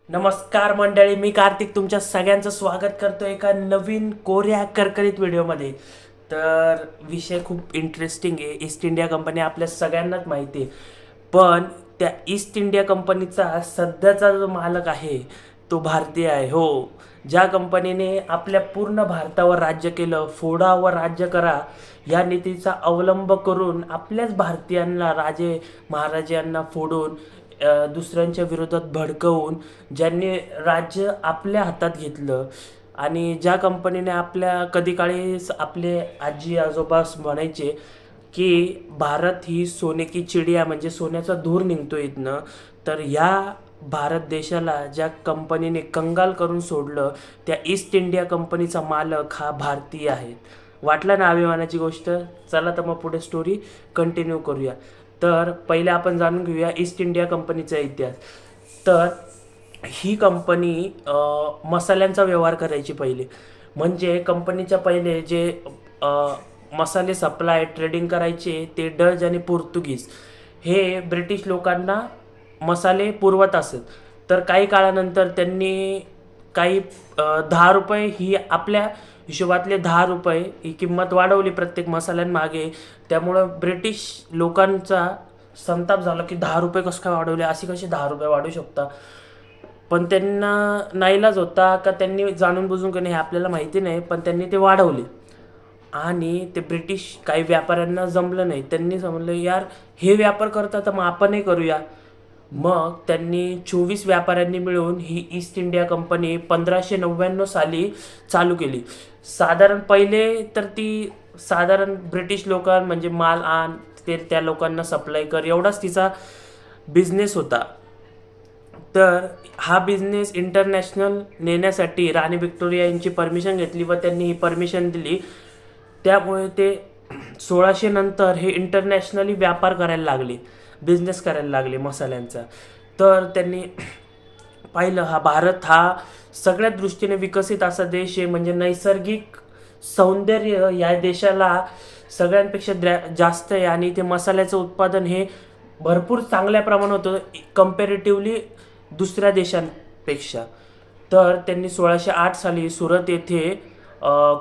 नमस्कार मंडळी, मी कार्तिक तुमच्या सगळ्यांचं स्वागत करतो एका नवीन कोऱ्या करकरीत व्हिडिओमध्ये. तर विषय खूप इंटरेस्टिंग आहे. ईस्ट इंडिया कंपनी आपल्या सगळ्यांनाच माहिती आहे, पण त्या ईस्ट इंडिया कंपनीचा सध्याचा जो मालक आहे तो भारतीय आहे. हो, ज्या कंपनीने आपल्या पूर्ण भारतावर राज्य केलं, फोडावर राज्य करा या नीतीचा अवलंब करून आपल्याच भारतीयांना, राजे महाराजांना फोडून दुसऱ्यांच्या विरोधात भडकवून ज्यांनी राज्य आपल्या हातात घेतलं, आणि ज्या कंपनीने आपल्या कधी काळी आपले आजी आजोबा म्हणायचे की भारत ही सोने की चिडिया, म्हणजे सोन्याचा धूर निघतो इथनं, तर ह्या भारत देशाला ज्या कंपनीने कंगाल करून सोडलं त्या ईस्ट इंडिया कंपनीचा मालक हा भारतीय आहे. वाटलं ना अभिमानाची गोष्ट? चला तर मग पुढे स्टोरी कंटिन्यू करूया. तर पहिले आपण जाणून घेऊया ईस्ट इंडिया कंपनीचा इतिहास. तर ही कंपनी मसाल्यांचा व्यवहार करायची पहिले. म्हणजे कंपनीच्या पहिले जे मसाले सप्लाय ट्रेडिंग करायचे ते डच आणि पोर्तुगीज हे ब्रिटिश लोकांना मसाले पुरवत असत. तर काही काळानंतर त्यांनी काही 10 रुपये ही आपल्या हिशोबातले 10 रुपये ही किंमत वाढवली प्रत्येक मसाल्यांमागे. त्यामुळं ब्रिटिश लोकांचा संताप झाला की 10 रुपये कसं काय वाढवले, असे कसे 10 रुपये वाढू शकता. पण त्यांना नाईलाज होता का, त्यांनी जाणून बुजून का नाही हे आपल्याला माहिती नाही, पण त्यांनी ते वाढवले. आणि ते ब्रिटिश काही व्यापाऱ्यांना जमलं नाही. त्यांनी समजलं यार हे व्यापार करतात तर मग आपणही करूया. मग त्यांनी 24 व्यापाऱ्यांनी मिळून ही ईस्ट इंडिया कंपनी 1599 साली चालू केली. साधारण पहिले तर ती साधारण ब्रिटिश लोकां म्हणजे माल आण ते त्या लोकांना सप्लाय कर एवढाच तिचा बिझनेस होता. तर हा बिझनेस इंटरनॅशनल नेण्यासाठी राणी व्हिक्टोरिया यांची परमिशन घेतली व त्यांनी ही परमिशन दिली. त्यामुळे ते 1600 नंतर हे इंटरनॅशनली व्यापार करायला लागले, बिझनेस करायला लागले मसाल्यांचा. तर त्यांनी पाहिलं हा भारत हा सगळ्यात दृष्टीने विकसित असा देश आहे, म्हणजे नैसर्गिक सौंदर्य या देशाला सगळ्यांपेक्षा जास्त आहे, आणि ते मसाल्याचं उत्पादन हे भरपूर चांगल्या प्रमाणात होतं कम्पॅरेटिव्हली दुसऱ्या देशांपेक्षा. तर त्यांनी 1608 साली सुरत येथे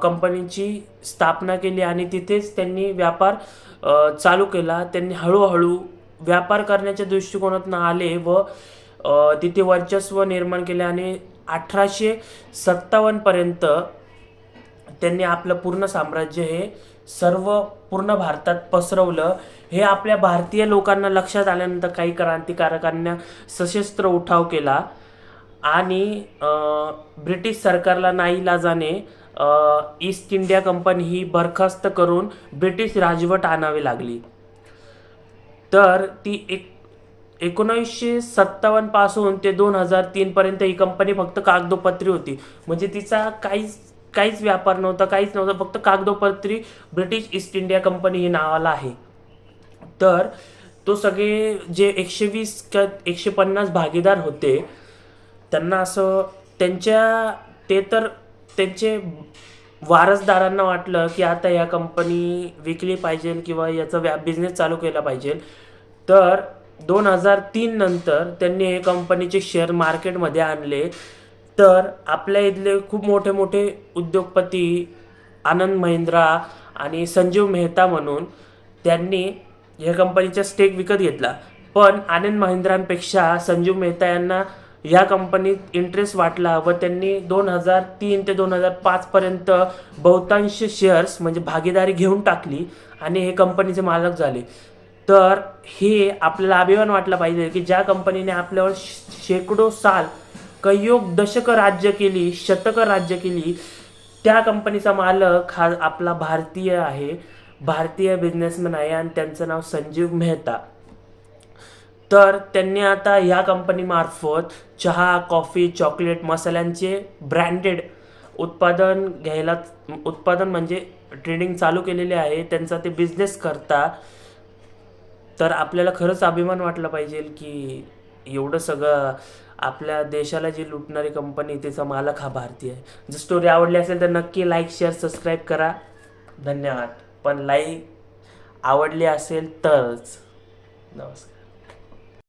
कंपनीची स्थापना केली आणि तिथेच त्यांनी व्यापार चालू केला. त्यांनी हळूहळू व्यापार करण्याच्या दृष्टिकोनातून आले व तिथे वर्चस्व निर्माण केले, आणि 1857पर्यंत त्यांनी आपलं पूर्ण साम्राज्य हे सर्व पूर्ण भारतात पसरवलं. हे आपल्या भारतीय लोकांना लक्षात आल्यानंतर काही क्रांतिकारकांनी सशस्त्र उठाव केला आणि ब्रिटिश सरकारला नाईलाजाने ईस्ट इंडिया कंपनी ही बरखास्त करून ब्रिटिश राजवट आणावी लागली. तर ती 1957 पासून ते 2003 पर्यंत ही कंपनी फक्त कागदोपत्री होती. म्हणजे तिचा काहीच व्यापार नव्हता, काहीच नव्हतं, फक्त कागदोपत्री ब्रिटिश ईस्ट इंडिया कंपनी ही नावाला आहे. तर तो सगळे जे 120 का 150 भागीदार होते त्यांना असं ते तर त्यांचे वारसदारांना वाटलं की आता या कंपनी विकली पाहिजे किंवा याचा बिझनेस चालू केला पाहिजे. तर 2003 नंतर त्यांनी हे कंपनीचे शेअर मार्केटमध्ये आणले. तर आपल्या इथले खूप मोठे मोठे उद्योगपती आनंद महिंद्रा आणि संजीव मेहता म्हणून त्यांनी या कंपनीचा स्टेक विकत घेतला. पण आनंद महिंद्रांपेक्षा संजीव मेहता यांना या कंपनीत इंटरेस्ट वाटला व त्यांनी 2003 ते 2005 पर्यंत बहुतांश शेअर्स म्हणजे भागीदारी घेऊन टाकली आणि हे कंपनीचे मालक झाले. तर हे आपल्याला अभिमान वाटला पाहिजे की ज्या कंपनीने आपल्यावर शेकडो साल, कैयोग दशकं राज्य केली, शतकं राज्य केली, त्या कंपनीचा मालक हा आपला भारतीय आहे, भारतीय बिझनेसमॅन आहे, आणि त्यांचं नाव संजीव मेहता. तर त्यांनी आता ह्या कंपनीमार्फत चहा, कॉफी, चॉकलेट, मसाल्यांचे ब्रँडेड उत्पादन म्हणजे ट्रेडिंग चालू केलेले आहे. त्यांचा ते बिझनेस करता. तर आपल्याला खरंच अभिमान वाटला पाहिजे की एवढं सगळं आपल्या देशाला जी लुटणारी कंपनी त्याचा मालक हा भारतीय आहे. जर स्टोरी आवडली असेल तर नक्की लाईक, शेअर, सबस्क्राईब करा. धन्यवाद. पण लाईक आवडली असेल तरच. नमस्कार.